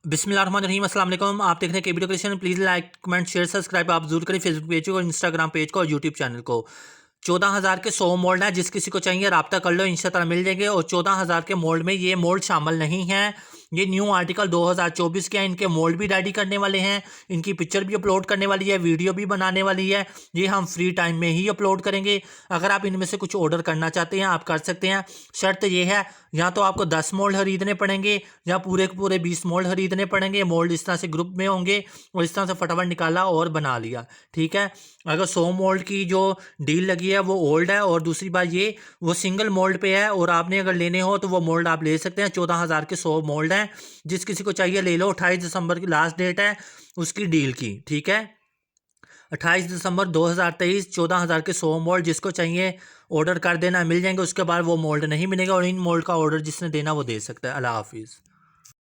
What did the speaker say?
बिस्मिल्लाहिर्रहमानिर्रहीम, अस्सलाम वालेकुम। आप देख रहे हैं KBD creation. Please like comment share subscribe आप जरूर करें फेसबुक पेज को, इंस्टाग्राम पेज को और यूट्यूब चैनल को। 14,000 के 100 मोल्ड हैं, जिस किसी को चाहिए रब्ता कर लो, इंशाअल्लाह मिल जाएंगे। और 14,000 के मोल्ड में ये मोल्ड शामिल नहीं है। ये न्यू आर्टिकल 2024 के हैं। इनके मोल्ड भी रेडी करने वाले हैं, इनकी पिक्चर भी अपलोड करने वाली है, वीडियो भी बनाने वाली है। ये हम फ्री टाइम में ही अपलोड करेंगे। अगर आप इनमें से कुछ ऑर्डर करना चाहते हैं आप कर सकते हैं। शर्त ये है, या तो आपको 10 मोल्ड खरीदने पड़ेंगे या पूरे के पूरे 20 मोल्ड खरीदने पड़ेंगे। मोल्ड इस तरह से ग्रुप में होंगे और इस तरह से फटाफट निकाला और बना लिया, ठीक है। अगर 100 मोल्ड की जो डील लगी है वो ओल्ड है, और दूसरी बात ये वो सिंगल मोल्ड पे है, और आपने अगर लेने हो तो वो मोल्ड आप ले सकते हैं। 14,000 के 100 मोल्ड हैं, जिस किसी को चाहिए ले लो। 28 दिसंबर की लास्ट डेट है उसकी डील की, ठीक है। 28 दिसंबर 2023, 14,000 के 100 मोल्ड जिसको चाहिए ऑर्डर कर देना, मिल जाएंगे। उसके बाद वो मोल्ड नहीं मिलेगा, और इन मोल्ड का ऑर्डर जिसने देना वो दे सकता है। अल्लाह हाफिज़।